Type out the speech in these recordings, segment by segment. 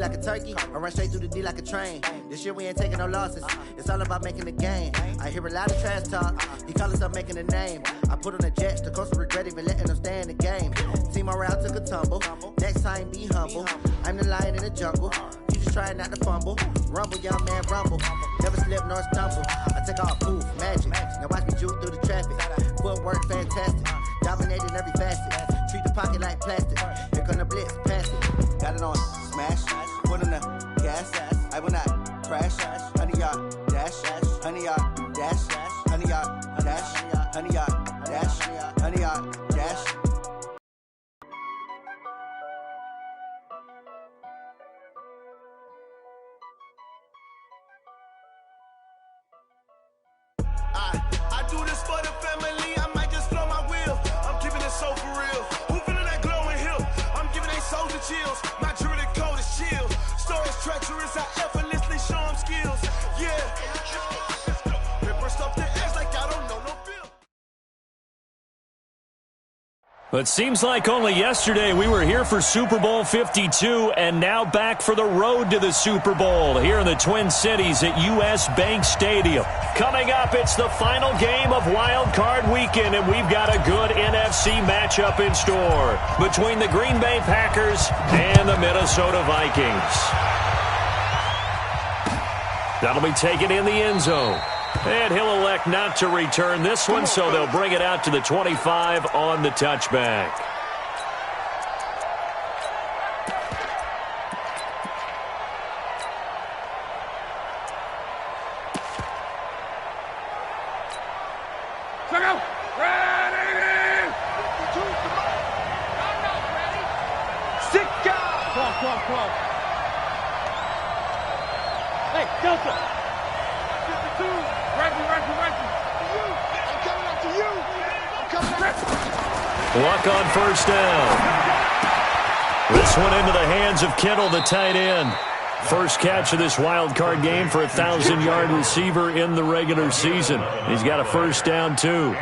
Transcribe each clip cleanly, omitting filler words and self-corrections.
Like a turkey, I run straight through the D like a train. This year we ain't taking no losses. It's all about making the game. I hear a lot of trash talk. He call himself making a name. I put on the Jets, the coach regret even letting them stay in the game. Team morale took a tumble. Next time be humble. I'm the lion in the jungle. You just trying not to fumble. Rumble, young man, rumble. Never slip nor stumble. I take off poof, magic. Now watch me juke through the traffic. Footwork fantastic. Dominating every facet. Treat the pocket like plastic. Here come the blitz, pass it. Got it on smash. Put in the gas, I will not crash. 100-yard dash, 100-yard dash, 100-yard dash, 100-yard dash, 100-yard dash. I do this for the family. I might just blow my wheel. I'm keeping it so for real. Who feeling that glowing hill? I'm giving they soldier chills. My jewelry code is chill. Stories treacherous, I effortlessly show them skills. Yeah. Ripper stuff the edge like I don't know no feel. It seems like only yesterday we were here for Super Bowl 52 and now back for the road to the Super Bowl here in the Twin Cities at U.S. Bank Stadium. Coming up, it's the final game of Wildcard Weekend, and we've got a good NFC matchup in store between the Green Bay Packers and the Minnesota Vikings. That'll be taken in the end zone. And he'll elect not to return this one, so they'll bring it out to the 25 on the touchback. Hey, Delta. Luck on first down. This one into the hands of Kittle, the tight end. First catch of this wild card game for a 1,000-yard receiver in the regular season. He's got a first down, too.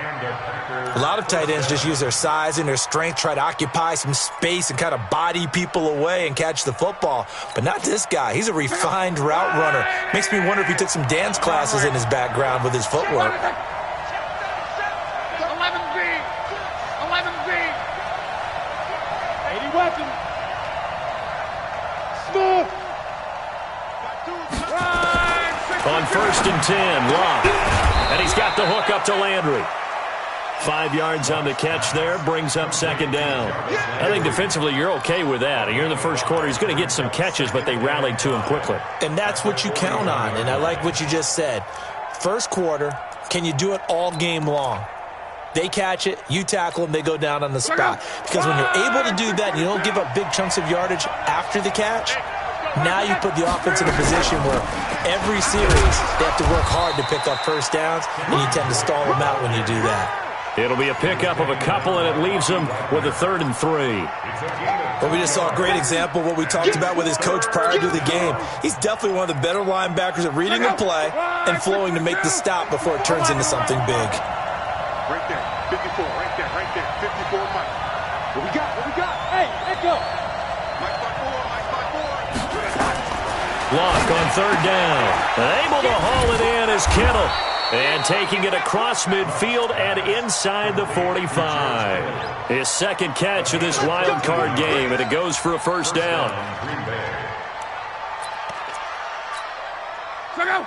A lot of tight ends just use their size and their strength, try to occupy some space and kind of body people away and catch the football. But not this guy. He's a refined route runner. Makes me wonder if he took some dance classes in his background with his footwork. 11B. 80 weapons. Smooth. On first and 10, Locke. And he's got the hook up to Landry. 5 yards on the catch there, brings up second down. I think defensively you're okay with that. Here in the first quarter, he's going to get some catches, but they rallied to him quickly. And that's what you count on, and I like what you just said. First quarter, can you do it all game long? They catch it, you tackle them, they go down on the spot. Because when you're able to do that and you don't give up big chunks of yardage after the catch, now you put the offense in a position where every series they have to work hard to pick up first downs, and you tend to stall them out when you do that. It'll be a pickup of a couple, and it leaves him with a 3rd and 3. Well, we just saw a great example of what we talked about with his coach prior to the game. He's definitely one of the better linebackers at reading a play and flowing to make the stop before it turns into something big. Right there, 54, right there, 54, Mike. What we got? Hey, let go. Mike by 4. Locke on 3rd down. Able to haul it in is Kittle. And taking it across midfield and inside the 45. His second catch of this wild card game, and it goes for a first down.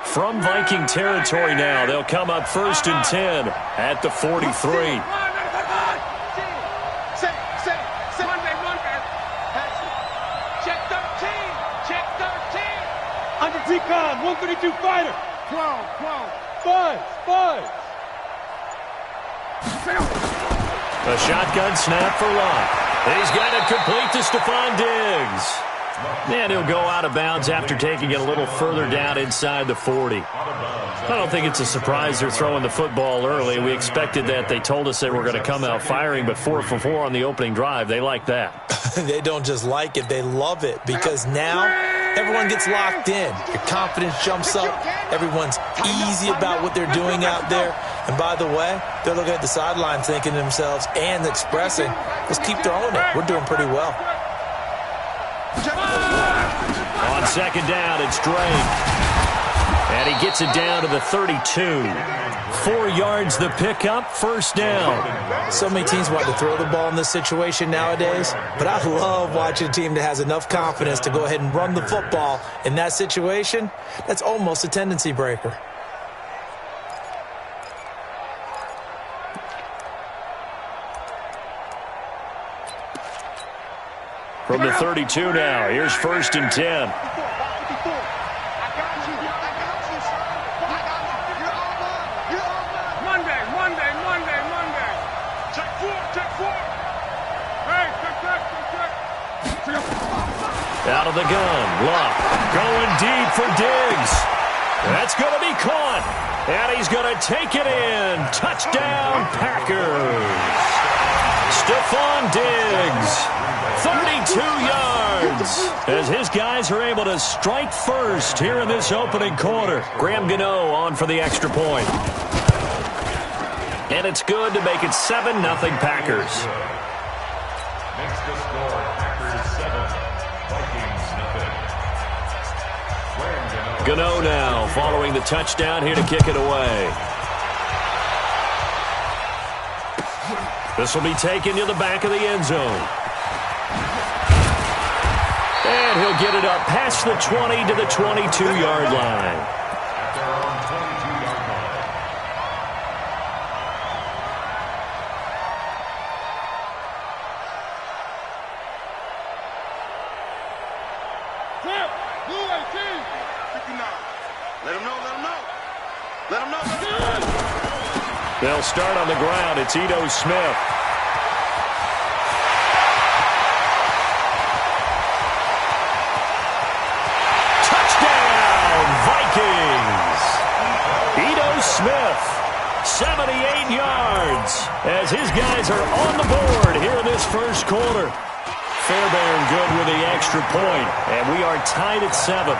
From Viking territory now, they'll come up 1st and 10 at the 43. Under T-Con, 132 fighter. 12. 5. A shotgun snap for Locke. He's got it complete to Stephon Diggs. And he'll go out of bounds after taking it a little further down inside the 40. I don't think it's a surprise they're throwing the football early. We expected that. They told us they were going to come out firing, but 4 for 4 on the opening drive. They like that. They don't just like it, they love it, because now everyone gets locked in. Your confidence jumps up. Everyone's easy about what they're doing out there. And by the way, they're looking at the sideline thinking to themselves and expressing, let's keep throwing it. We're doing pretty well. second down, it's Drake. And he gets it down to the 32. 4 yards the pickup, first down. So many teams want to throw the ball in this situation nowadays, but I love watching a team that has enough confidence to go ahead and run the football in that situation. That's almost a tendency breaker. From the 32 now, here's 1st and 10. Out of the gun, Luck going deep for Diggs. That's going to be caught, and he's going to take it in. Touchdown, Packers. Stephon Diggs, 32 yards, as his guys are able to strike first here in this opening quarter. Graham Gano on for the extra point. And it's good to make it 7-0 Packers. Next to score, Packers 7, Vikings nothing. Gano now following the touchdown here to kick it away. This will be taken to the back of the end zone. And he'll get it up past the 20 to the 22-yard line. At their own 22-yard line. Blue 18. 59. Let him know, let him know. Let him know. They'll start on the ground. It's Ito Smith. Touchdown, Vikings. Ito Smith, 78 yards, as his guys are on the board here in this first quarter. Fairbairn good with the extra point, and we are tied at 7.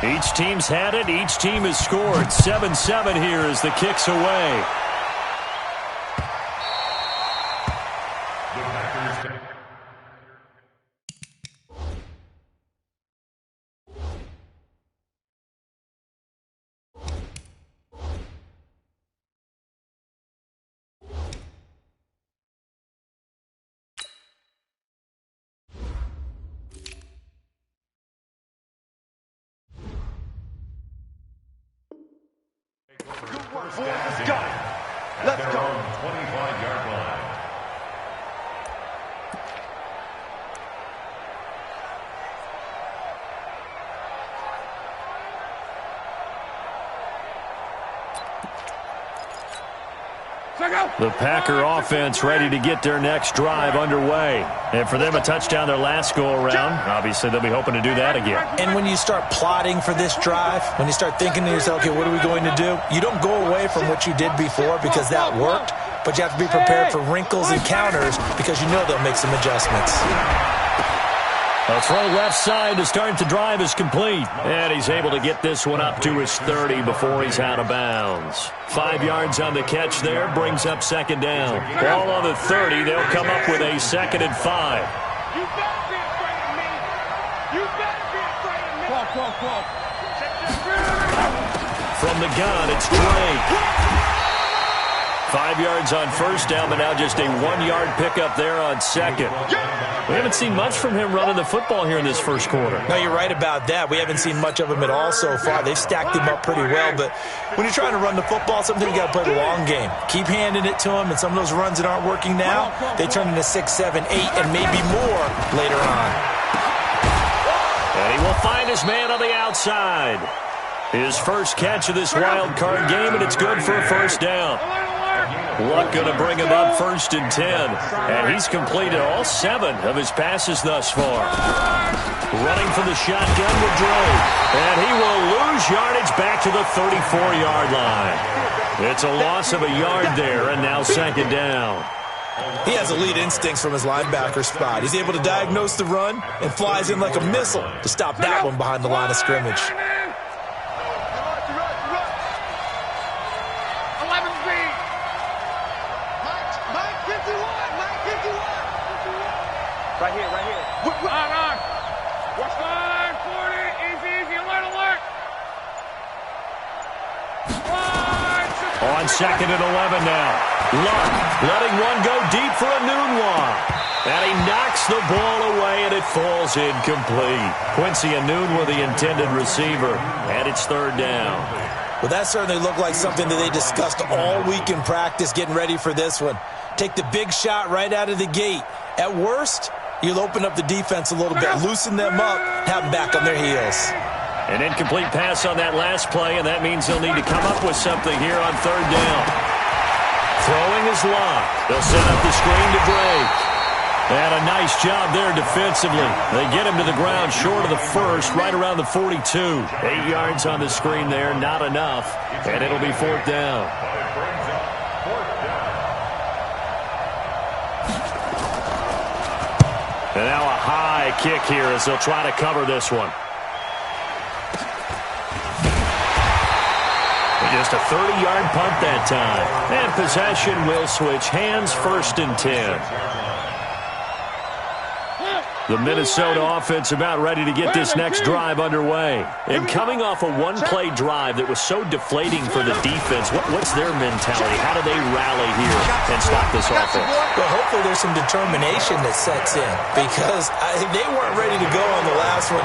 Each team's had it. Each team has scored. 7-7 here as the kick's away. First down, let's go. Let's go. 25-yard line. The Packer offense ready to get their next drive underway. And for them, a touchdown their last go-around. Obviously, they'll be hoping to do that again. And when you start plotting for this drive, when you start thinking to yourself, okay, what are we going to do? You don't go away from what you did before because that worked, but you have to be prepared for wrinkles and counters because you know they'll make some adjustments. A throw left side to start the drive is complete. And he's able to get this one up to his 30 before he's out of bounds. 5 yards on the catch there, brings up second down. Ball on the 30, they'll come up with a 2nd and 5. You better be afraid of me. You better be afraid of me. Walk. From the gun, it's Drake. 5 yards on first down, but now just a 1-yard pickup there on second. We haven't seen much from him running the football here in this first quarter. No, you're right about that. We haven't seen much of him at all so far. They've stacked him up pretty well, but when you're trying to run the football, sometimes you got to play the long game. Keep handing it to him, and some of those runs that aren't working now, they turn into 6, 7, 8, and maybe more later on. And he will find his man on the outside. His first catch of this wild card game, and it's good for a first down. Luck going to bring him up 1st and 10. And he's completed all 7 of his passes thus far. Running for the shotgun with Drake. And he will lose yardage back to the 34-yard line. It's a loss of a yard there, and now second down. He has elite instincts from his linebacker spot. He's able to diagnose the run and flies in like a missile to stop that one behind the line of scrimmage. Right here. 2nd and 11 now. Luck letting one go deep for a Enunwa. And he knocks the ball away, and it falls incomplete. Quincy Enunwa, the intended receiver, and it's 3rd down. Well, that certainly looked like something that they discussed all week in practice, getting ready for this one. Take the big shot right out of the gate. At worst, you'll open up the defense a little bit, loosen them up, have them back on their heels. An incomplete pass on that last play, and that means they'll need to come up with something here on 3rd down. Throwing is Locke. They'll set up the screen to Drake. And a nice job there defensively. They get him to the ground short of the first, right around the 42. 8 yards on the screen there, not enough. And it'll be 4th down. And now a high kick here as they'll try to cover this one. Just a 30-yard punt that time. And possession will switch hands, 1st and 10. The Minnesota offense about ready to get this next drive underway. And coming off a one-play drive that was so deflating for the defense, what's their mentality? How do they rally here and stop this offense? Well, hopefully there's some determination that sets in because they weren't ready to go on the last one.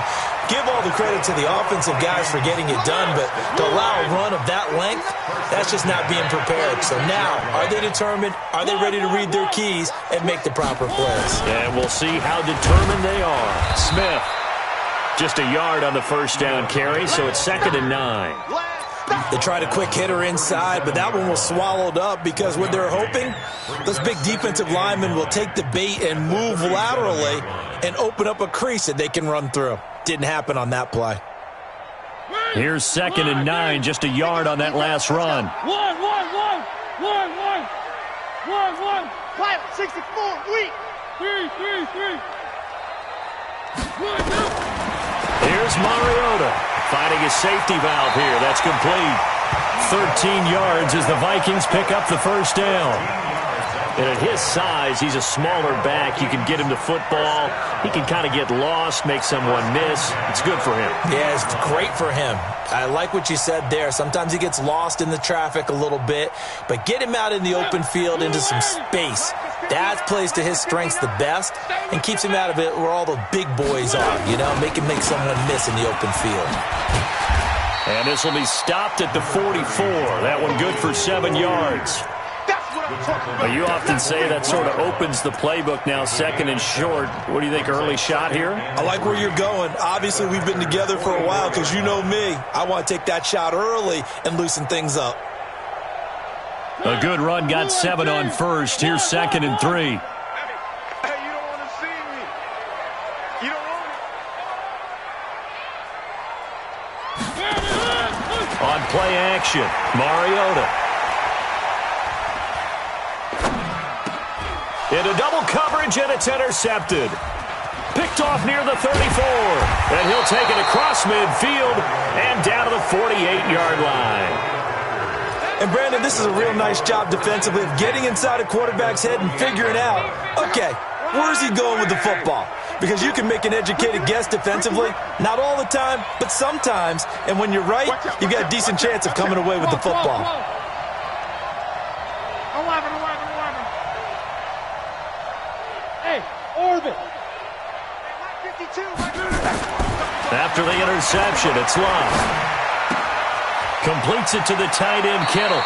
Give all the credit to the offensive guys for getting it done, but to allow a run of that length, that's just not being prepared. So now, are they determined? Are they ready to read their keys and make the proper plays? And we'll see how determined they are. Smith, just a yard on the 1st down carry, so it's 2nd and 9. They tried a quick hitter inside, but that one was swallowed up because what they're hoping, those big defensive linemen will take the bait and move laterally and open up a crease that they can run through. Didn't happen on that play. Here's 2nd and 9, just a yard on that last run. One. Pilot, 64, weak. Three. Here's Mariota finding a safety valve here. That's complete. 13 yards as the Vikings pick up the 1st down. And at his size, he's a smaller back. You can get him to football. He can kind of get lost, make someone miss. It's good for him. Yeah, it's great for him. I like what you said there. Sometimes he gets lost in the traffic a little bit, but get him out in the open field into some space. That plays to his strengths the best and keeps him out of it where all the big boys are, make him make someone miss in the open field. And this will be stopped at the 44. That one good for 7 yards. Well, you often say that sort of opens the playbook now, 2nd and short. What do you think, early shot here? I like where you're going. Obviously, we've been together for a while because you know me. I want to take that shot early and loosen things up. A good run, got 7 on 1st. Here's 2nd and 3. Hey, you don't want to see me. You don't want On play action, Mariota. Into double coverage, and it's intercepted. Picked off near the 34. And he'll take it across midfield and down to the 48-yard line. And, Brandon, this is a real nice job defensively of getting inside a quarterback's head and figuring out, okay, where's he going with the football? Because you can make an educated guess defensively, not all the time, but sometimes. And when you're right, you've got a decent chance of coming away with the football. 11. Hey, orbit. 52. After the interception, it's Love. Completes it to the tight end, Kittle.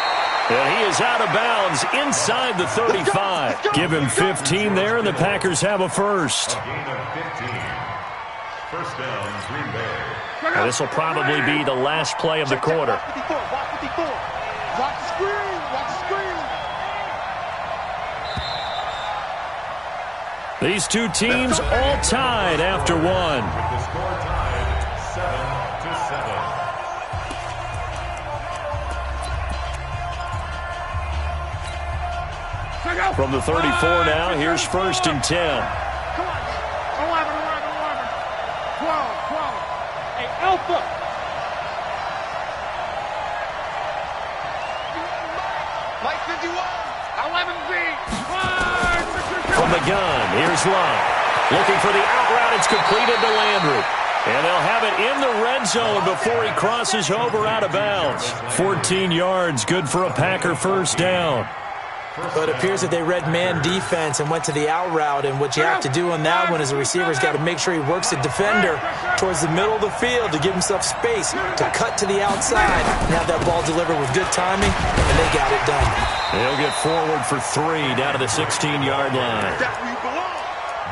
And he is out of bounds inside the 35. Give him 15 there, and the Packers have a first. First down, Green Bay. And this will probably be the last play of the quarter. Watch 54. Watch the screen. Watch the screen. These two teams all tied after one. With the score tied 7-7. From the 34 now, here's 1st and 10. Come on. 11. 12. Hey, Alpha. Mike 51. 11B. From the gun, here's Love. Looking for the out route. It's completed to Landry. And they'll have it in the red zone before he crosses over out of bounds. 14 yards, good for a Packer first down. But it appears that they read man defense and went to the out route, and what you have to do on that one is the receiver's got to make sure he works the defender towards the middle of the field to give himself space to cut to the outside and have that ball delivered with good timing, and they got it done. They'll get forward for 3 down to the 16-yard line.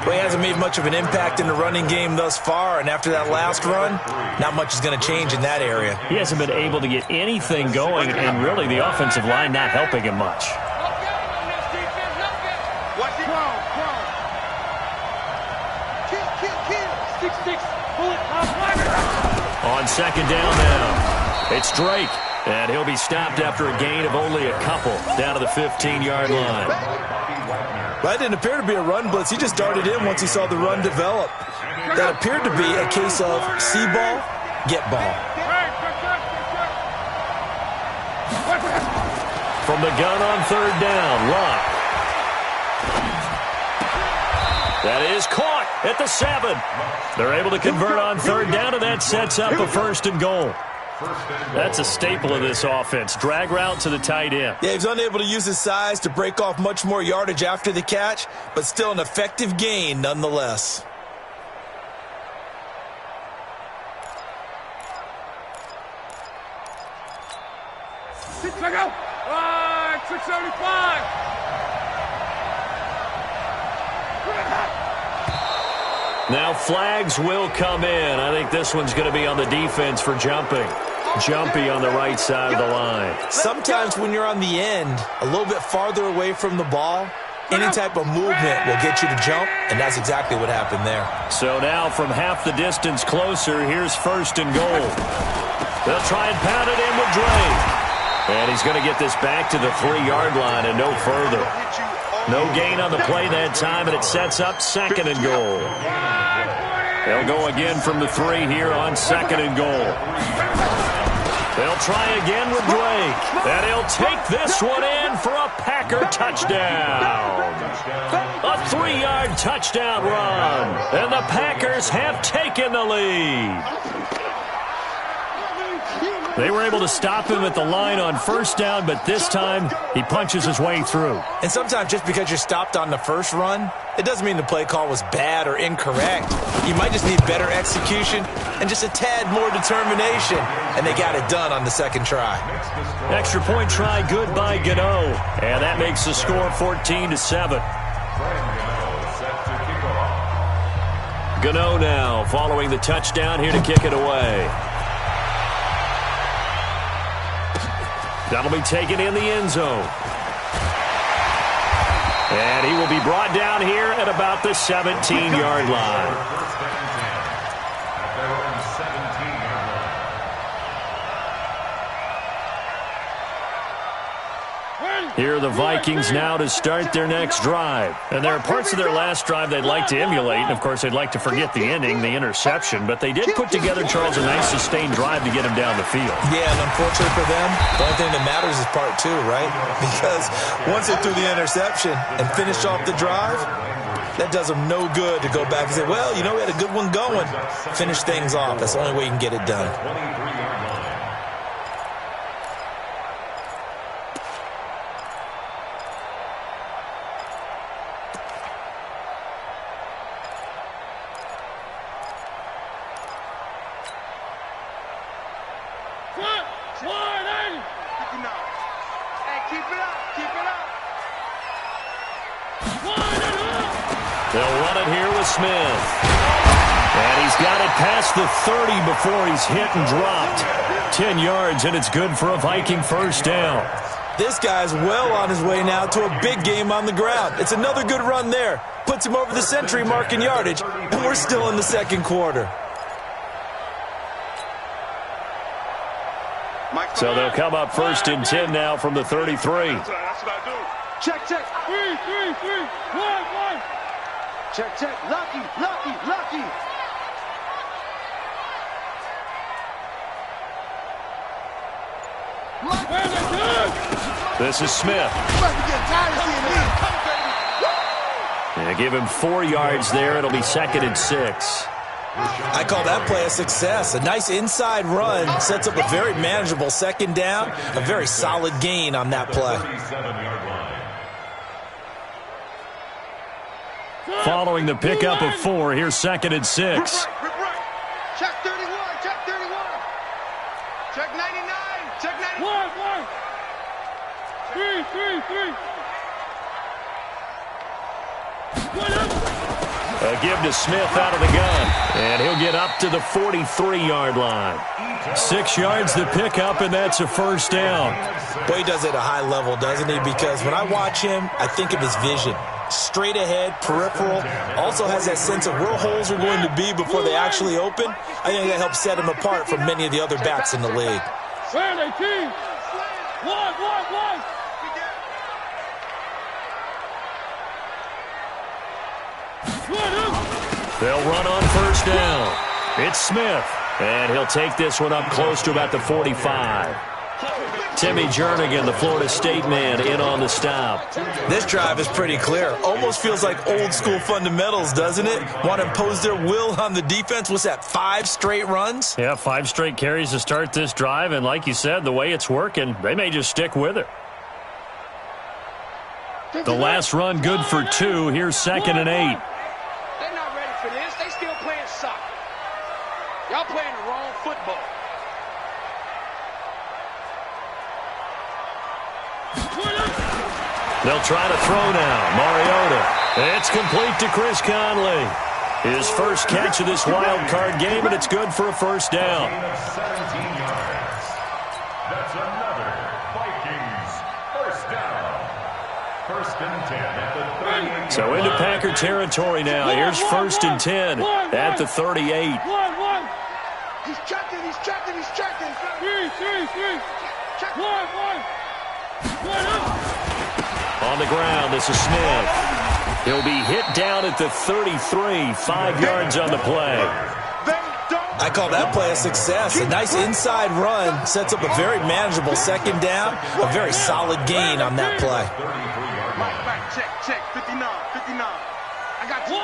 Well, he hasn't made much of an impact in the running game thus far, and after that last run, not much is going to change in that area. He hasn't been able to get anything going, and really the offensive line not helping him much. On second down now, it's Drake, and he'll be stopped after a gain of only a couple down to the 15-yard line. That didn't appear to be a run blitz. He just darted in once he saw the run develop. That appeared to be a case of see ball, get ball. From the gun on third down, Luck. That is caught at the 7. They're able to convert on third down, and that sets up a first and goal. That's a staple of this offense. Drag route to the tight end. Yeah, he's unable to use his size to break off much more yardage after the catch, but still an effective gain nonetheless. Check out. 675. Now flags will come in. I think this one's going to be on the defense for jumping. Jumpy on the right side of the line. Sometimes when you're on the end, a little bit farther away from the ball, any type of movement will get you to jump, and that's exactly what happened there. So now from half the distance closer, here's first and goal. They'll try and pound it in with Drake. And he's going to get this back to the 3-yard line and no further. No gain on the play that time, and it sets up second and goal. They'll go again from the 3 here on second and goal. They'll try again with Drake. And he'll take this one in for a Packer touchdown. A 3-yard touchdown run. And the Packers have taken the lead. They were able to stop him at the line on first down, but this time he punches his way through. And sometimes just because you're stopped on the first run, it doesn't mean the play call was bad or incorrect. You might just need better execution and just a tad more determination, and they got it done on the second try. Extra point try good by Gano, and that makes the score 14-7. Gano now following the touchdown here to kick it away. That'll be taken in the end zone. And he will be brought down here at about the 17-yard line. Here are the Vikings now to start their next drive. And there are parts of their last drive they'd like to emulate. And, of course, they'd like to forget the ending, the interception. But they did put together, Charles, a nice sustained drive to get him down the field. Yeah, and unfortunately for them, the only thing that matters is part 2, right? Because once they threw the interception and finished off the drive, that does them no good to go back and say, well, you know, we had a good one going. Finish things off. That's the only way you can get it done. They'll run it here with Smith. And he's got it past the 30 before he's hit and dropped. 10 yards, and it's good for a Viking first down. This guy's well on his way now to a big game on the ground. It's another good run there. Puts him over the century mark in yardage, and we're still in the second quarter. So they'll come up first and 10 now from the 33. That's what I do. Check. 3, 1. Check. Lucky. This is Smith. And give him 4 yards there. It'll be second and 6. I call that play a success. A nice inside run sets up a very manageable second down. A very solid gain on that play. Following the pickup of 4, here's 2nd and 6. Check 31, check 31. Check 99, check 91. 3. A give to Smith out of the gun, and he'll get up to the 43-yard line. 6 yards the pickup, and that's a first down. Boy, he does it at a high level, doesn't he? Because when I watch him, I think of his vision. Straight ahead, peripheral, also has that sense of where holes are going to be before they actually open. I think that helps set him apart from many of the other backs in the league. They'll run on first down. It's Smith, and he'll take this one up close to about the 45. Timmy Jernigan, the Florida State man, in on the stop. This drive is pretty clear. Almost feels like old school fundamentals, doesn't it? Want to impose their will on the defense. What's that, 5 straight runs? Yeah, 5 straight carries to start this drive, and like you said, the way it's working, they may just stick with it. The last run good for 2. Here's 2nd and 8. They're not ready for this. They still playing soccer. Y'all playing the wrong football. They'll try to throw now. Mariota. It's complete to Chris Conley. His first catch of this wild card game, and it's good for a first down. 17 yards. That's another Vikings first down. 1st and 10 at the 38. So into Packer territory now. Here's 1st and 10 at the 38. He's checking, he's checking, he's checking. 3. Check. 1. On the ground, this is Smith. He'll be hit down at the 33, 5 yards on the play. I call that play a success. A nice inside run sets up a very manageable second down. A very solid gain on that play. Check, 59. I got 1.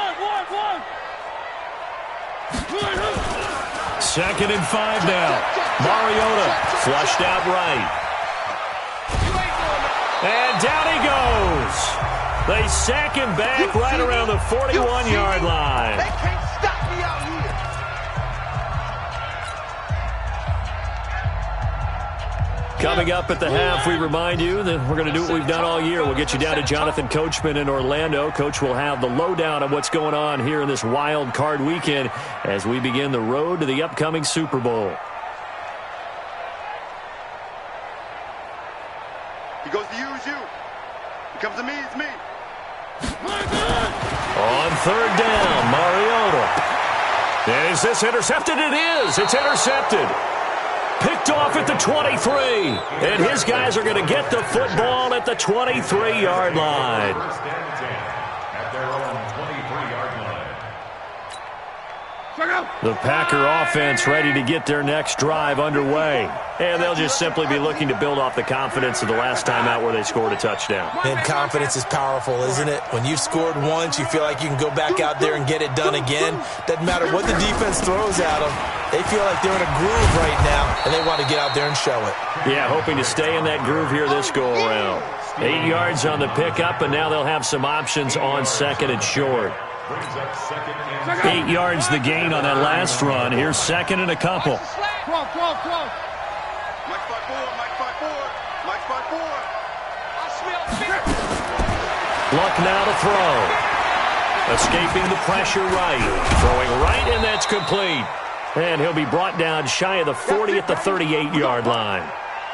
2nd and 5 now. Mariota flushed out right. And down he goes. They sack him back right around the 41-yard line. They can't stop me out here. Coming up at the half, we remind you that we're going to do what we've done all year. We'll get you down to Jonathan Coachman in Orlando. Coach will have the lowdown of what's going on here in this wild card weekend as we begin the road to the upcoming Super Bowl. He goes to use you. He comes to me, it's me. On 3rd down, Mariota. Is this intercepted? It is. It's intercepted. Picked off at the 23. And his guys are going to get the football at the 23-yard line. 1st and 10 at their own 23-yard line. The Packer offense ready to get their next drive underway. And they'll just simply be looking to build off the confidence of the last time out where they scored a touchdown. And confidence is powerful, isn't it? When you've scored once, you feel like you can go back out there and get it done again. Doesn't matter what the defense throws at them. They feel like they're in a groove right now, and they want to get out there and show it. Yeah, hoping to stay in that groove here this go-around. 8 yards on the pickup, and now they'll have some options on 2nd and short. 8 yards the gain on that last run. Here's 2nd and a couple. Mike 5-4. I smell fear. Luck now to throw. Escaping the pressure right. Throwing right, and that's complete. And he'll be brought down shy of the 40 at the 38-yard line.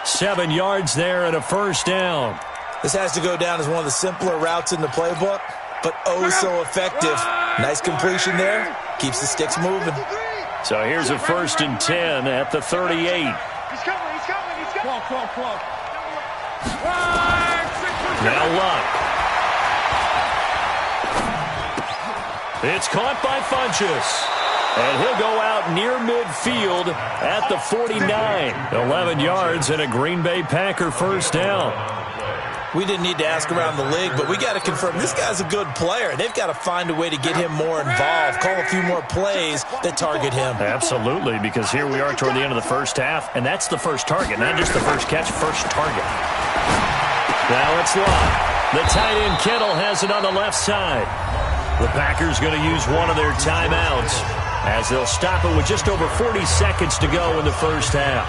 7 yards there and a first down. This has to go down as one of the simpler routes in the playbook, but oh so effective. Nice completion there. Keeps the sticks moving. So here's a 1st and 10 at the 38. He's coming. Close. Now Luck. It's caught by Funchess. And he'll go out near midfield at the 49. 11 yards and a Green Bay Packer first down. We didn't need to ask around the league, but we got to confirm this guy's a good player. They've got to find a way to get him more involved, call a few more plays that target him. Absolutely, because here we are toward the end of the first half, and that's the first target, not just the first catch, first target. Now it's Lott. The tight end Kittle has it on the left side. The Packers going to use one of their timeouts as they'll stop it with just over 40 seconds to go in the first half.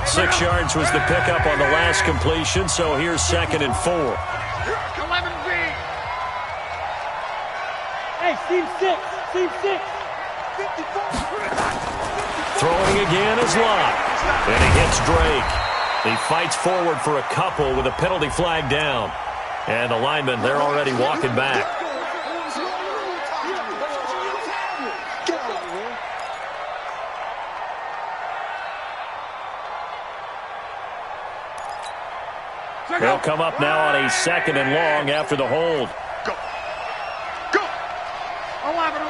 6 yards was the pickup on the last completion, so here's 2nd and 4. Hey, Team 6, Team 6. Throwing again is Lott, and he hits Drake. He fights forward for a couple with a penalty flag down. And the linemen, they're already walking back. They'll come up now on a 2nd and long after the hold. Go. Go. 11.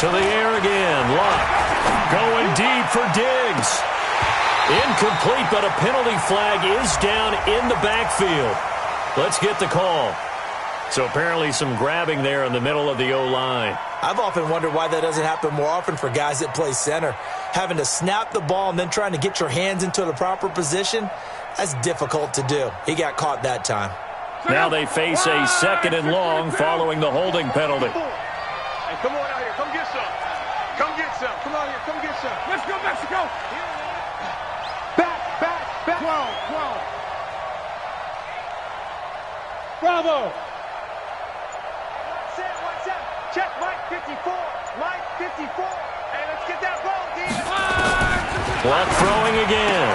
To the air again. Lott going deep for Diggs. Incomplete, but a penalty flag is down in the backfield. Let's get the call. So apparently some grabbing there in the middle of the O-line. I've often wondered why that doesn't happen more often for guys that play center. Having to snap the ball and then trying to get your hands into the proper position, that's difficult to do. He got caught that time. Now they face a 2nd and long following the holding penalty. Hey, come on out here. Come get some. Come get some. Come on here. Come get some. Let's go, Mexico. Back. 12. Bravo. What's that? Check Mike 54. Mike 54. Hey, let's get that ball, D. Lott throwing again.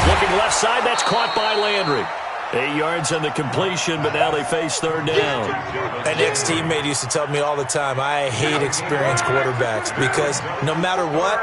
Looking left side, that's caught by Landry. 8 yards on the completion, but now they face 3rd down. An ex-teammate used to tell me all the time, I hate experienced quarterbacks because no matter what,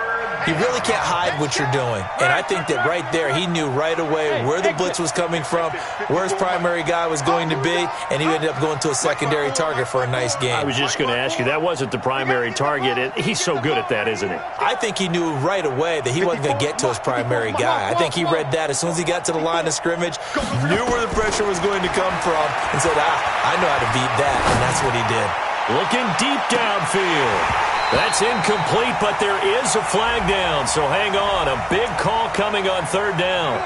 you really can't hide what you're doing. And I think that right there, he knew right away where the blitz was coming from, where his primary guy was going to be, and he ended up going to a secondary target for a nice game. I was just going to ask you, that wasn't the primary target. He's so good at that, isn't he? I think he knew right away that he wasn't going to get to his primary guy. I think he read that as soon as he got to the line of scrimmage, knew where the pressure was going to come from, and said, I know how to beat that, and that's what he did. Looking deep downfield. That's incomplete, but there is a flag down, so hang on. A big call coming on 3rd down.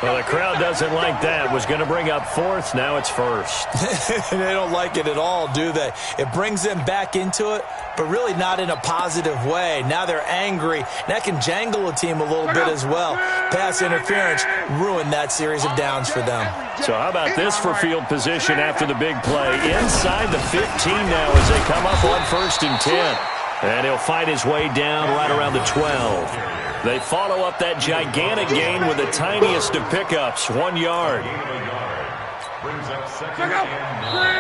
Well, the crowd doesn't like that. Was going to bring up 4th, now it's 1st. They don't like it at all, do they? It brings them back into it, but really not in a positive way. Now they're angry. That can jangle a team a little bit as well. Pass interference ruined that series of downs for them. So how about this for field position after the big play? Inside the 15 now as they come up on 1st and 10. And he'll fight his way down right around the 12. They follow up that gigantic gain with the tiniest of pickups, 1 yard.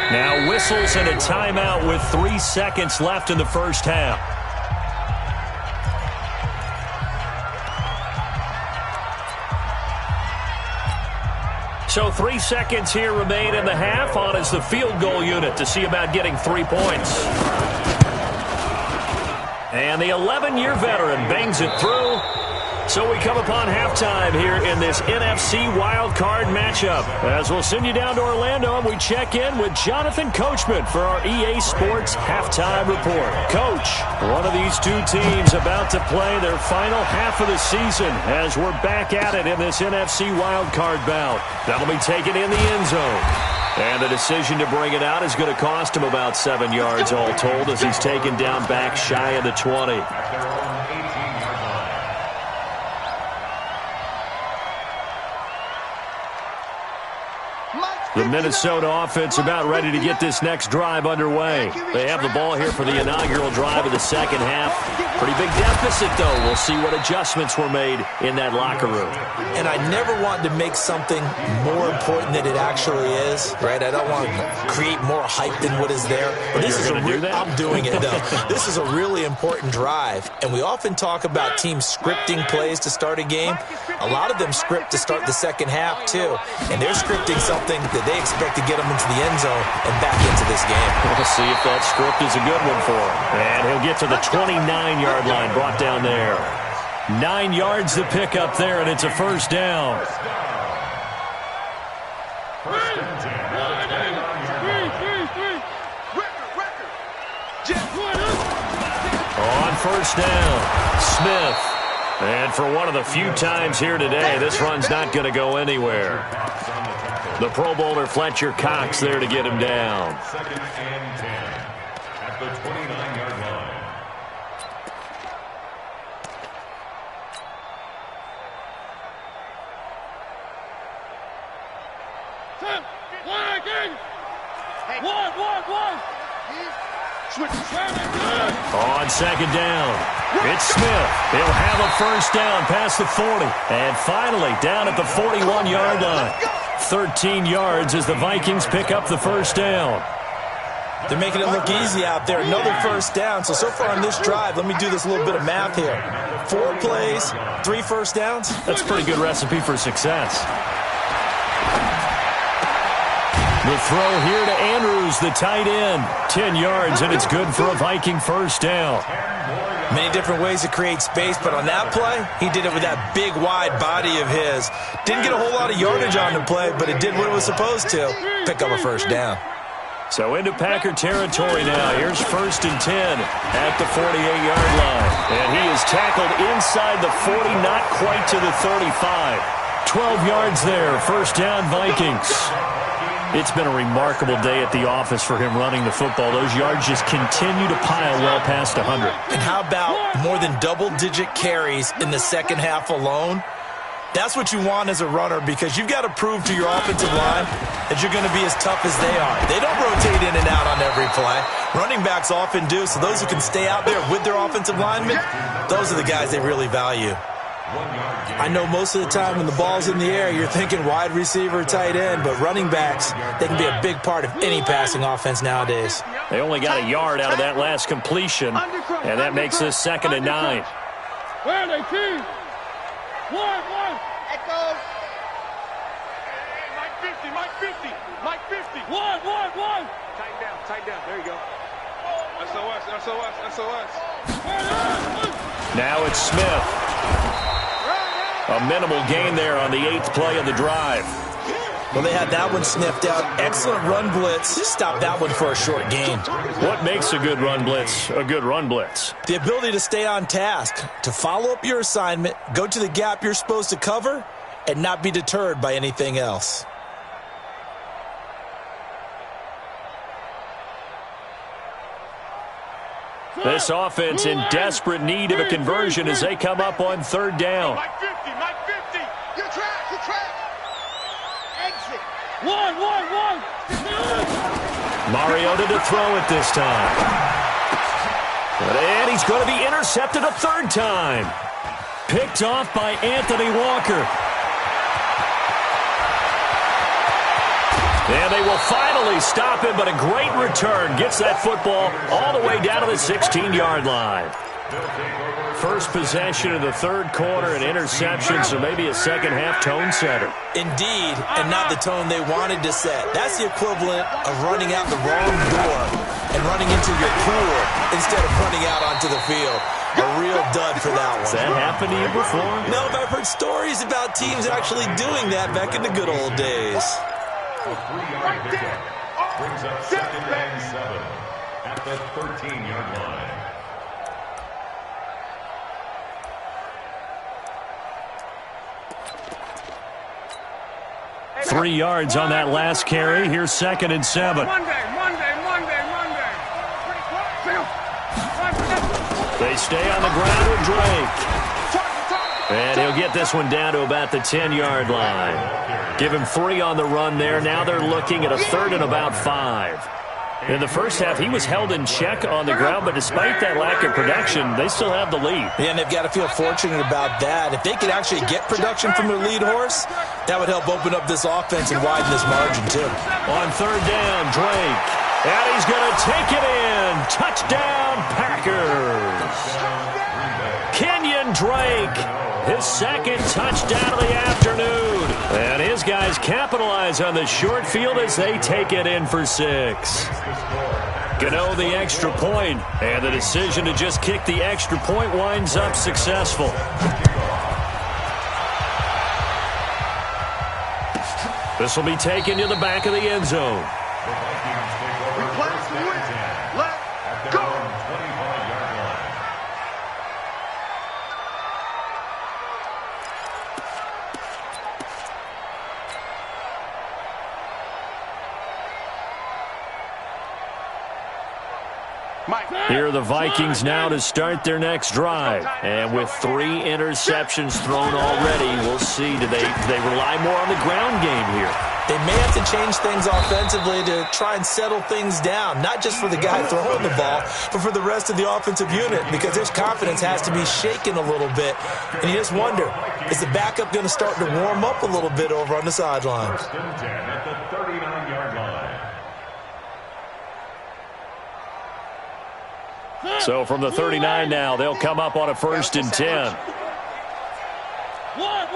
Now whistles and a timeout with 3 seconds left in the first half. So 3 seconds here remain in the half. On is the field goal unit to see about getting 3 points. And the 11-year veteran bangs it through. So we come upon halftime here in this NFC Wildcard matchup. As we'll send you down to Orlando, and we check in with Jonathan Coachman for our EA Sports Halftime Report. Coach, one of these two teams about to play their final half of the season as we're back at it in this NFC Wildcard bout. That'll be taken in the end zone. And the decision to bring it out is going to cost him about 7 yards all told as he's taken down back shy of the 20. The Minnesota offense about ready to get this next drive underway. They have the ball here for the inaugural drive of the second half. Pretty big deficit, though. We'll see what adjustments were made in that locker room. And I never want to make something more important than it actually is, right? I don't want to create more hype than what is there. But this is I'm doing it, though. This is a really important drive. And we often talk about teams scripting plays to start a game. A lot of them script to start the second half, too. And they're scripting something that they expect to get him into the end zone and back into this game. We'll see if that script is a good one for him. And he'll get to the 29-yard line, brought down there. 9 yards to pick up there, and it's a first down. First and 10. On first down, Smith. And for one of the few times here today, this run's not going to go anywhere. The Pro Bowler Fletcher Cox there to get him down. Second and 10 at the 29-yard line. On second down, it's Smith. He'll have a first down past the 40. And finally, down at the 41-yard line. 13 yards as the Vikings pick up the first down. They're making it look easy out there. Another first down. So far on this drive, let me do this little bit of math here. 4 plays, 3 first downs. That's a pretty good recipe for success. The throw here to Andrews, the tight end. 10 yards, and it's good for a Viking first down. Many different ways to create space, but on that play, he did it with that big, wide body of his. Didn't get a whole lot of yardage on the play, but it did what it was supposed to. Pick up a first down. So into Packer territory now. Here's first and 10 at the 48-yard line. And he is tackled inside the 40, not quite to the 35. 12 yards there, first down Vikings. It's been a remarkable day at the office for him running the football. Those yards just continue to pile well past 100. And how about more than double-digit carries in the second half alone? That's what you want as a runner, because you've got to prove to your offensive line that you're going to be as tough as they are. They don't rotate in and out on every play. Running backs often do, so those who can stay out there with their offensive linemen, those are the guys they really value. I know most of the time when the ball's in the air, you're thinking wide receiver, tight end, but running backs, they can be a big part of any passing offense nowadays. They only got a yard out of that last completion, and that makes this second and 9. Where are they, team? One. Echo. Mike 50, Mike 50, Mike 50. One. Tighten down. There you go. SOS. Now it's Smith. A minimal gain there on the 8th play of the drive. Well, they had that one sniffed out. Excellent run blitz. Stop that one for a short gain. What makes a good run blitz a good run blitz? The ability to stay on task, to follow up your assignment, go to the gap you're supposed to cover, and not be deterred by anything else. This offense in desperate need of a conversion as they come up on third down. Mike 50. You track. Exit. One. Mariota to throw it this time. And he's going to be intercepted a third time. Picked off by Anthony Walker. And they will finally stop him, but a great return gets that football all the way down to the 16-yard line. First possession of the third quarter, an interception, so maybe a second-half tone setter. Indeed, and not the tone they wanted to set. That's the equivalent of running out the wrong door and running into your pool instead of running out onto the field. A real dud for that one. Has that happened to you before? No, but I've heard stories about teams actually doing that back in the good old days. A 3-yard pickup brings up second and 7 at the 13-yard line. Three yards on that last carry. Here's second and 7. Monday. They stay on the ground with Drake. And he'll get this one down to about the 10-yard line. Give him 3 on the run there. Now they're looking at a third and about 5. In the first half, he was held in check on the ground, but despite that lack of production, they still have the lead. Yeah, and they've got to feel fortunate about that. If they could actually get production from their lead horse, that would help open up this offense and widen this margin, too. On third down, Drake. And he's going to take it in. Touchdown, Packers. Kenyon Drake, his second touchdown of the afternoon. And his guys capitalize on the short field as they take it in for 6. Gano the extra point, and the decision to just kick the extra point winds up successful. This will be taken to the back of the end zone. Here are the Vikings now to start their next drive. And with 3 interceptions thrown already, we'll see. Do they rely more on the ground game here? They may have to change things offensively to try and settle things down, not just for the guy throwing the ball, but for the rest of the offensive unit, because his confidence has to be shaken a little bit. And you just wonder, is the backup going to start to warm up a little bit over on the sidelines? First and 10 at the 39-yard line. So from the 39 now, they'll come up on a 1st and 10. One.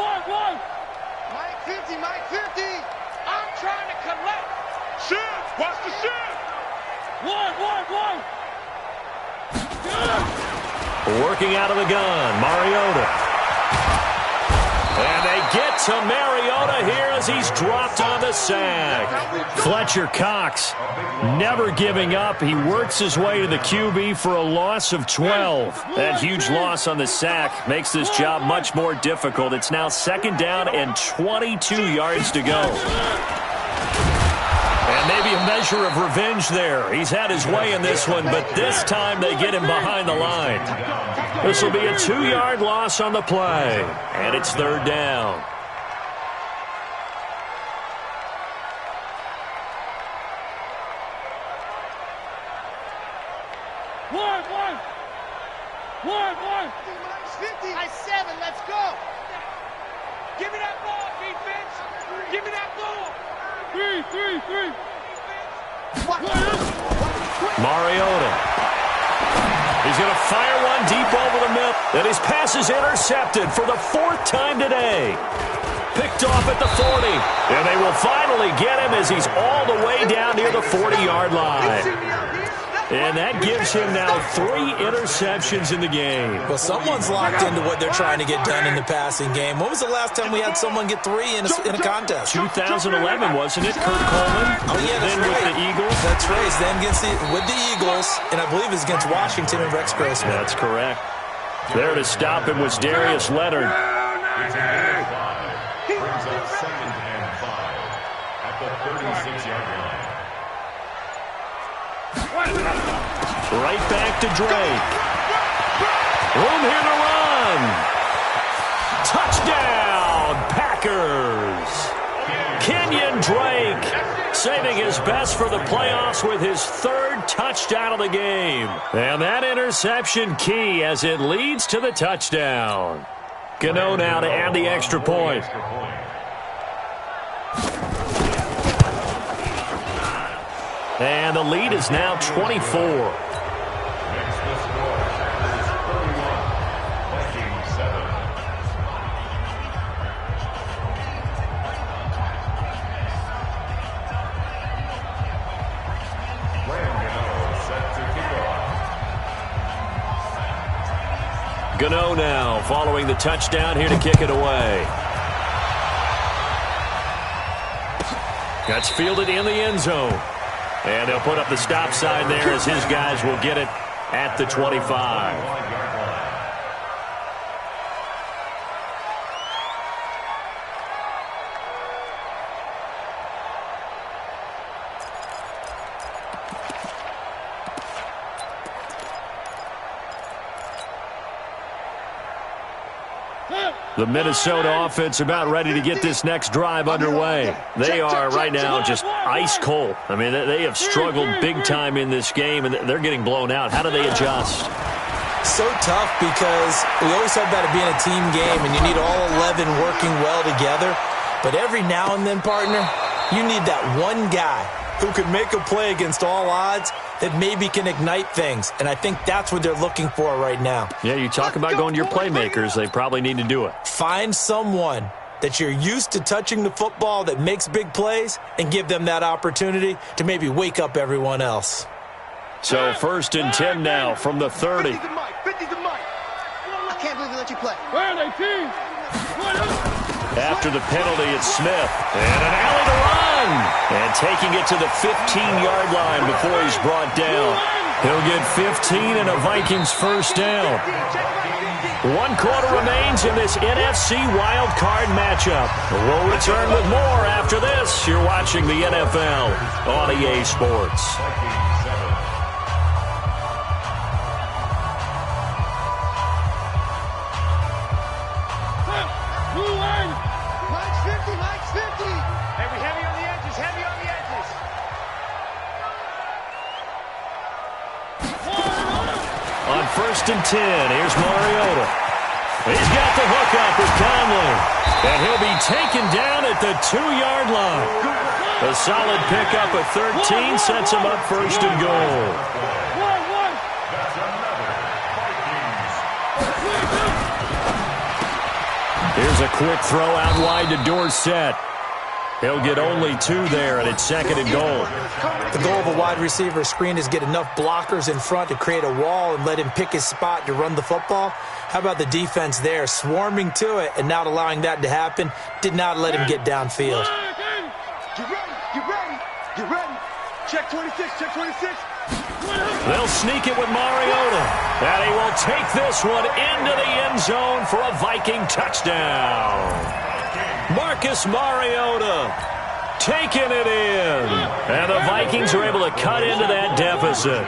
Mike 50, Mike 50. I'm trying to collect. Shift! Watch the shift! One. Working out of the gun, Mariota. And they get to Mariota here as he's dropped on the sack. Fletcher Cox never giving up. He works his way to the QB for a loss of 12. That huge loss on the sack makes this job much more difficult. It's now 2nd down and 22 yards to go. And maybe a measure of revenge there. He's had his way in this one, but this time they get him behind the line. This will be a 2-yard loss on the play, and it's 3rd down. One. 50. I 7. Let's go. Give me that ball, defense. Give me that ball. 3. Mariota. He's going to fire one deep over the middle. And his pass is intercepted for the 4th time today. Picked off at the 40. And they will finally get him as he's all the way down near the 40-yard line. And that gives him now 3 interceptions in the game. Well, someone's locked into what they're trying to get done in the passing game. When was the last time we had someone get 3 in a contest? 2011, wasn't it? Kurt Coleman. Oh, yeah, that's then right. With the Eagles. That's right. Then with the Eagles, and I believe it's against Washington and Rex Grossman. That's correct. There to stop him was Darius Leonard. It's a 5. Brings up 2nd and 5 at the 36-yard line. Right back to Drake. Room here to run. Touchdown, Packers. Kenyon Drake saving his best for the playoffs with his 3rd touchdown of the game. And that interception key as it leads to the touchdown. Gano now to add the extra point. And the lead is now 24. Makes the score is 31. Vikings 7. Gano set to kick off. Gano now following the touchdown here to kick it away. That's fielded in the end zone. And they'll put up the stop sign there as his guys will get it at the 25. The Minnesota offense about ready to get this next drive underway. They are right now just ice cold. I mean, they have struggled big time in this game, and they're getting blown out. How do they adjust? So tough because we always talk about it being a team game, and you need all 11 working well together. But every now and then, partner, you need that one guy who can make a play against all odds that maybe can ignite things. And I think that's what they're looking for right now. Yeah, you talk about going to your playmakers. They probably need to do it. Find someone that you're used to touching the football that makes big plays and give them that opportunity to maybe wake up everyone else. So 1st and 10 now from the 30. 50's the mic. 50's the mic. I can't believe we let you play. Where are they, team? After the penalty, it's Smith. And an alley to run. And taking it to the 15-yard line before he's brought down. He'll get 15 and a Vikings first down. 1 quarter remains in this NFC Wildcard matchup. We'll return with more after this. You're watching the NFL on EA Sports. Mike's 50, Mike's 50. Heavy on the edges, heavy on the edges. On 1st and 10, here's Mariota. He's got the hook up with Conley. And he'll be taken down at the 2-yard line. A solid pickup of 13 sets him up 1st and goal. That's another Vikings. Here's a quick throw out wide to Dorsett. He'll get only 2 there, and it's 2nd and goal. The goal of a wide receiver screen is get enough blockers in front to create a wall and let him pick his spot to run the football. How about the defense there, swarming to it and not allowing that to happen? Did not let him get downfield. Get ready. Check 26, check 26. They'll sneak it with Mariota. And he will take this one into the end zone for a Viking touchdown. Marcus Mariota taking it in. And the Vikings are able to cut into that deficit.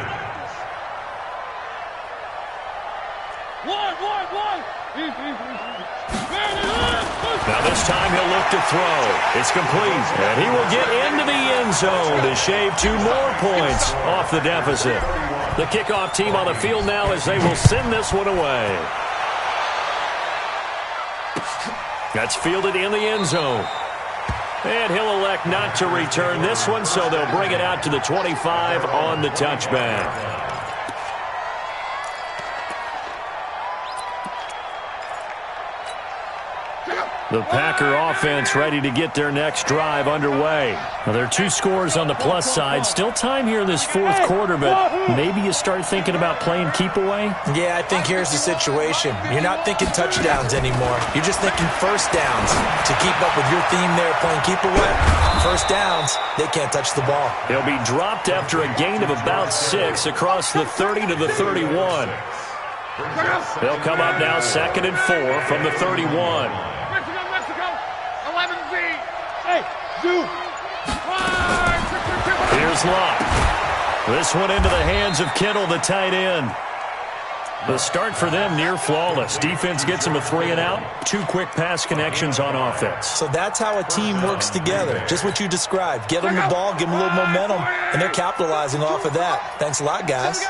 Now this time he'll look to throw. It's complete. And he will get into the end zone to shave 2 more points off the deficit. The kickoff team on the field now as they will send this one away. That's fielded in the end zone. And he'll elect not to return this one, so they'll bring it out to the 25 on the touchback. The Packer offense ready to get their next drive underway. Now, there are 2 scores on the plus side. Still time here in this 4th quarter, but maybe you start thinking about playing keep away? Yeah, I think here's the situation. You're not thinking touchdowns anymore. You're just thinking first downs. To keep up with your theme there, playing keep away, first downs, they can't touch the ball. He'll be dropped after a gain of about 6 across the 30 to the 31. They'll come up now 2nd and 4 from the 31. Here's Locke. This one into the hands of Kittle, the tight end. The start for them near flawless. Defense gets them a 3 and out. 2 quick pass connections on offense. So that's how a team works together. Just what you described. Get them the ball, give them a little momentum, and they're capitalizing off of that. Thanks a lot, guys.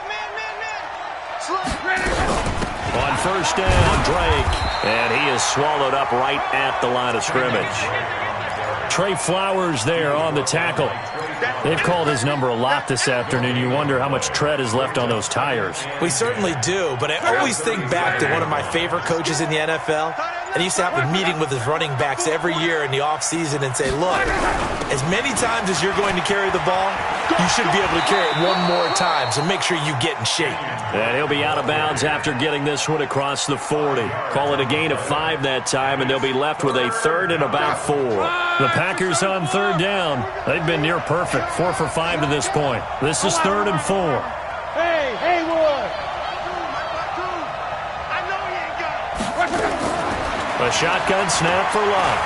On 1st down, Drake. And he is swallowed up right at the line of scrimmage. Trey Flowers there on the tackle. They've called his number a lot this afternoon. You wonder how much tread is left on those tires. We certainly do, but I always think back to one of my favorite coaches in the NFL. And he used to have a meeting with his running backs every year in the offseason and say, look, as many times as you're going to carry the ball, you should be able to carry it 1 more time, so make sure you get in shape. And he'll be out of bounds after getting this one across the 40. Call it a gain of 5 that time, and they'll be left with a 3rd and about 4. The Packers on 3rd down. They've been near perfect, 4 for 5 to this point. This is 3rd and 4. Hey, Haywood! I know he ain't got it. A shotgun snap for Love.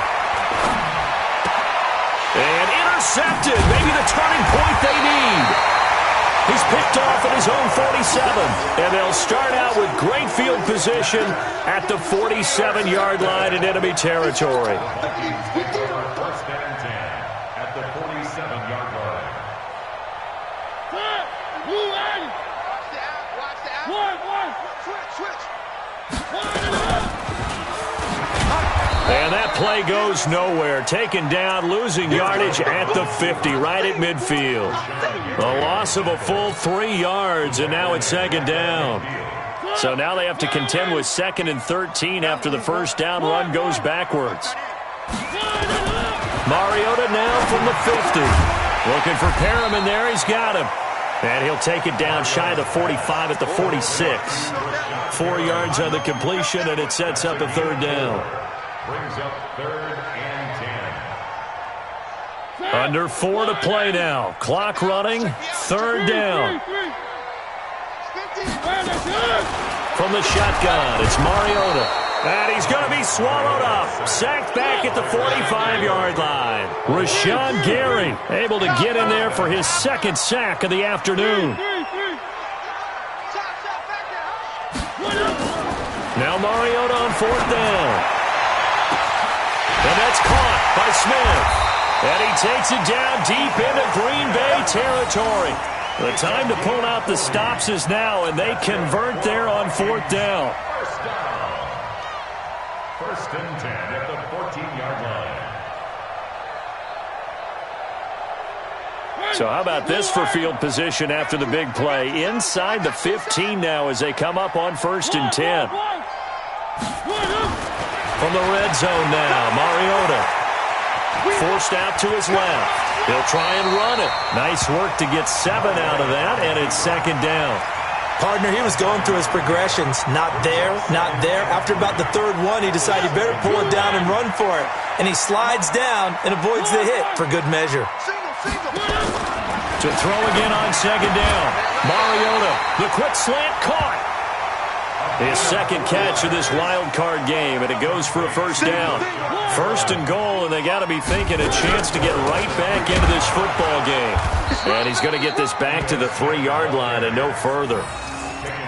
And intercepted. Maybe the turning point they need. He's picked off at his own 47. And they'll start out with great field position at the 47-yard line in enemy territory. 1st and 10 at the 47-yard line. Watch the out. Switch. And that play goes nowhere. Taken down, losing yardage at the 50, right at midfield. A loss of a full 3 yards, and now it's 2nd down. So now they have to contend with 2nd and 13 after the 1st down run goes backwards. Mariota now from the 50. Looking for Perriman there. He's got him. And he'll take it down shy of the 45 at the 46. 4 yards on the completion, and it sets up a third down. Brings up 3rd and 10. Under 4 to play now. Clock running. 3rd down. From the shotgun, it's Mariota. And he's going to be swallowed up. Sacked back at the 45-yard line. Rashawn Gary able to get in there for his 2nd sack of the afternoon. Now Mariota on 4th down. And that's caught by Smith. And he takes it down deep into Green Bay territory. The time to pull out the stops is now, and they convert there on 4th down. First down. 1st and 10 at the 14-yard line. So how about this for field position after the big play? Inside the 15 now as they come up on 1st and 10. From the red zone now, Mariota. Forced out to his left. He'll try and run it. Nice work to get 7 out of that, and it's 2nd down. Partner, he was going through his progressions. Not there, not there. After about the 3rd one, he decided he better pull it down and run for it. And he slides down and avoids the hit for good measure. To throw again on 2nd down. Mariota, the quick slant caught. His 2nd catch of this wild card game, and it goes for a 1st down. 1st and goal, and they got to be thinking a chance to get right back into this football game. And he's going to get this back to the 3-yard line and no further.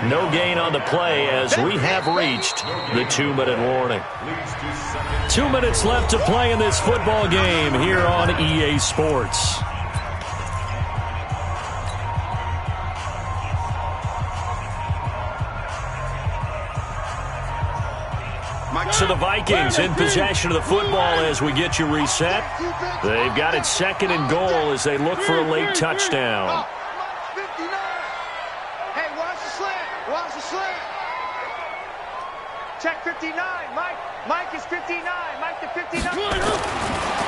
No gain on the play as we have reached the 2-minute warning. 2 minutes left to play in this football game here on EA Sports. So the Vikings in possession of the football as we get you reset. They've got it 2nd and goal as they look for a late touchdown. Hey, watch the slant. Watch the slant. Check 59. Mike is 59. Mike to 59.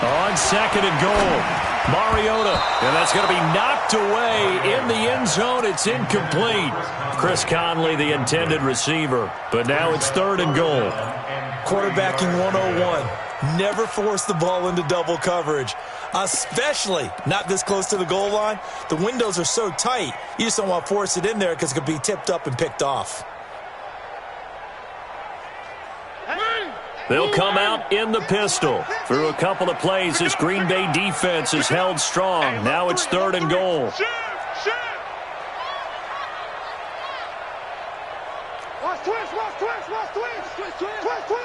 On 2nd and goal. Mariota. And that's going to be knocked away in the end zone. It's incomplete. Chris Conley, the intended receiver. But now it's 3rd and goal. Quarterbacking 101. Never force the ball into double coverage, especially not this close to the goal line. The windows are so tight, you just don't want to force it in there because it could be tipped up and picked off. They'll come out in the pistol. Through a couple of plays, this Green Bay defense is held strong. Now it's 3rd and goal. Watch twist, watch twist, watch twist. Twist, twist, twist, twist.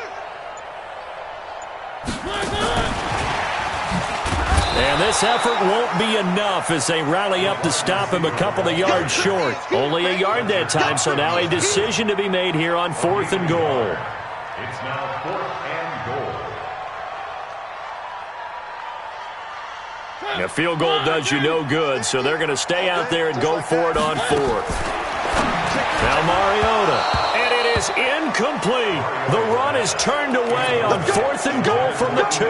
And this effort won't be enough as they rally up to stop him a couple of yards short. Only a yard that time, so now a decision to be made here on 4th and goal. It's now 4th and goal. A field goal does you no good, so they're going to stay out there and go for it on 4th. Now Mariota, and it is incomplete. The run is turned away on 4th and goal from the 2.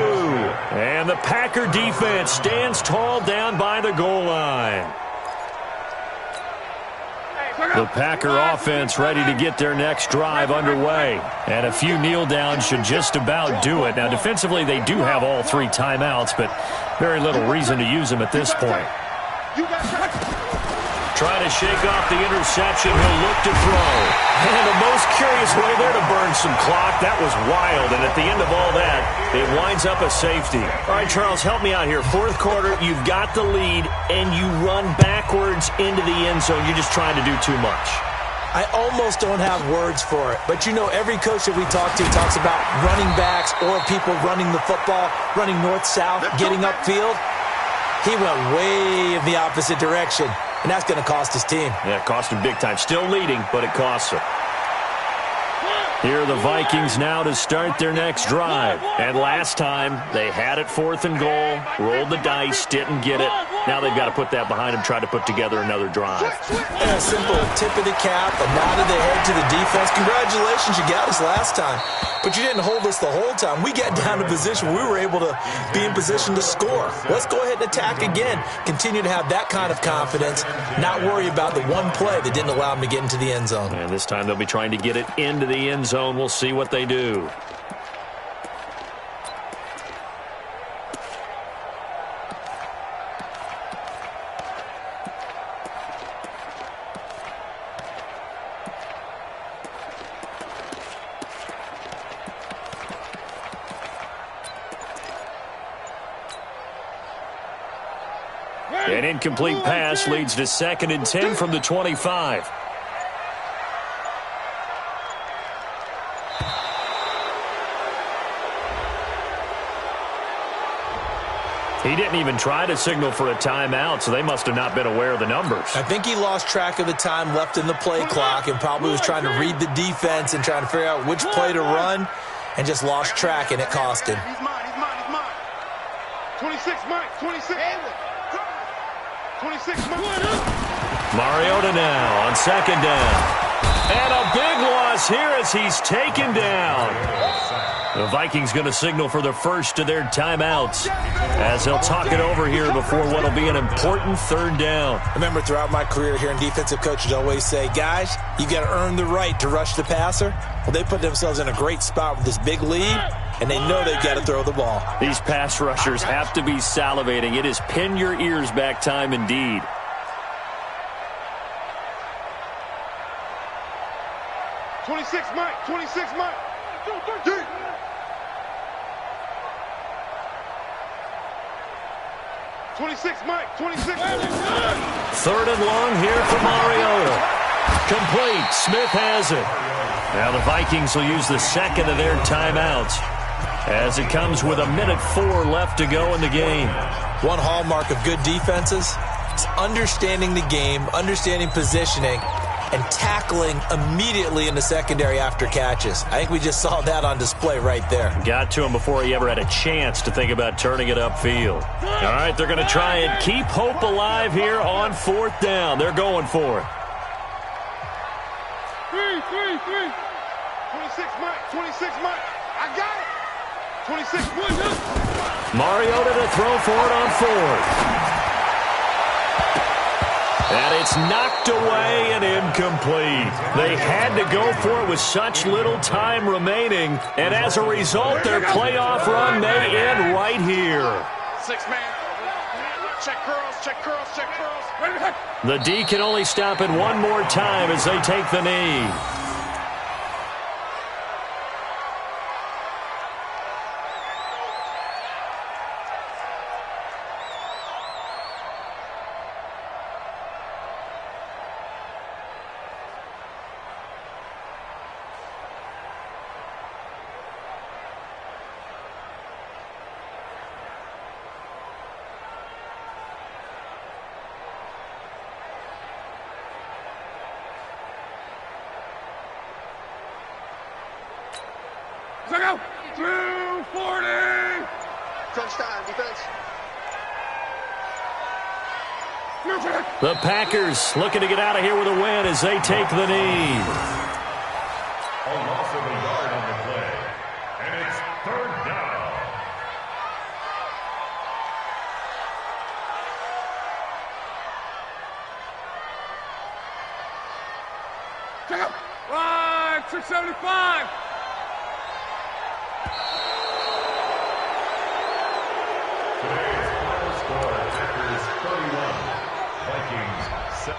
And the Packer defense stands tall down by the goal line. The Packer offense ready to get their next drive underway. And a few kneel downs should just about do it. Now, defensively, they do have all 3 timeouts, but very little reason to use them at this point. Trying to shake off the interception. He'll look to throw. And the most curious way there to burn some clock. That was wild. And at the end of all that, it winds up a safety. All right, Charles, help me out here. 4th quarter, you've got the lead, and you run backwards into the end zone. You're just trying to do too much. I almost don't have words for it. But, you know, every coach that we talk to talks about running backs or people running the football, running north-south, getting upfield. He went way in the opposite direction. And that's going to cost his team. Yeah, it cost him big time. Still leading, but it costs him. Here are the Vikings now to start their next drive. And last time, they had it 4th and goal, rolled the dice, didn't get it. Now they've got to put that behind them, try to put together another drive. And a simple tip of the cap, a nod of the head to the defense. Congratulations, you got us last time. But you didn't hold us the whole time. We got down to position where we were able to be in position to score. Let's go ahead and attack again. Continue to have that kind of confidence, not worry about the one play that didn't allow them to get into the end zone. And this time they'll be trying to get it into the end zone. We'll see what they do. An incomplete pass leads to 2nd and 10 from the 25. He didn't even try to signal for a timeout, so they must have not been aware of the numbers. I think he lost track of the time left in the play clock and probably was trying to read the defense and trying to figure out which play to run and just lost track, and it cost him. He's mine. 26, Mike. 26. 26, Mariota now on 2nd down. And a big loss here as he's taken down. The Vikings going to signal for the first of their timeouts as they'll talk it over here before what will be an important 3rd down. Remember, throughout my career here in defensive coaches always say, guys, you got to earn the right to rush the passer. Well, they put themselves in a great spot with this big lead, and they know they've got to throw the ball. These pass rushers have to be salivating. It is pin your ears back time indeed. Mike. 26, Mike. 26, Mike. 26. 3rd and long here for Mariota. Complete. Smith has it. Now the Vikings will use the 2nd of their timeouts as it comes with 1:04 left to go in the game. One hallmark of good defenses is understanding the game, understanding positioning, and tackling immediately in the secondary after catches. I think we just saw that on display right there. Got to him before he ever had a chance to think about turning it upfield. All right, they're going to try and keep hope alive here on 4th down. They're going for it. 26, Mike. I got it. 26, Mariota to throw for it on 4th. And it's knocked away and incomplete. They had to go for it with such little time remaining. And as a result, their playoff run may end right here. 6 man. Check curls. The D can only stop it one more time as they take the knee. Go! 240! Crunch time, defense. The Packers looking to get out of here with a win as they take the knee. A loss of a yard on the play, and it's 3rd down. Check out! Right, 675! Today's final score, Packers 31, Vikings 7.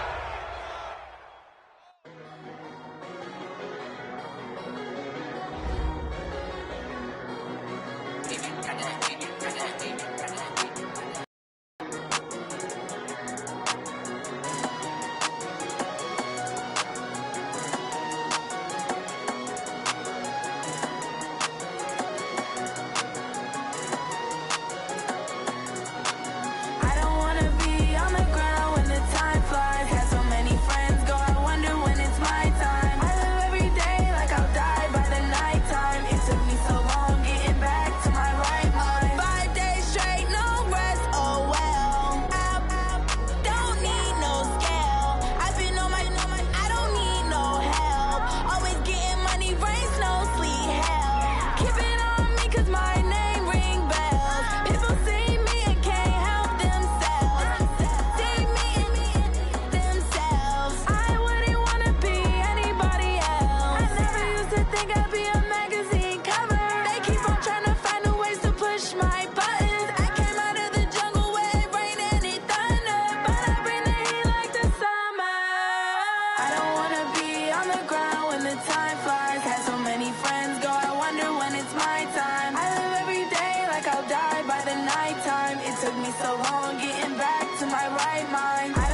took me so long getting back to my right mind.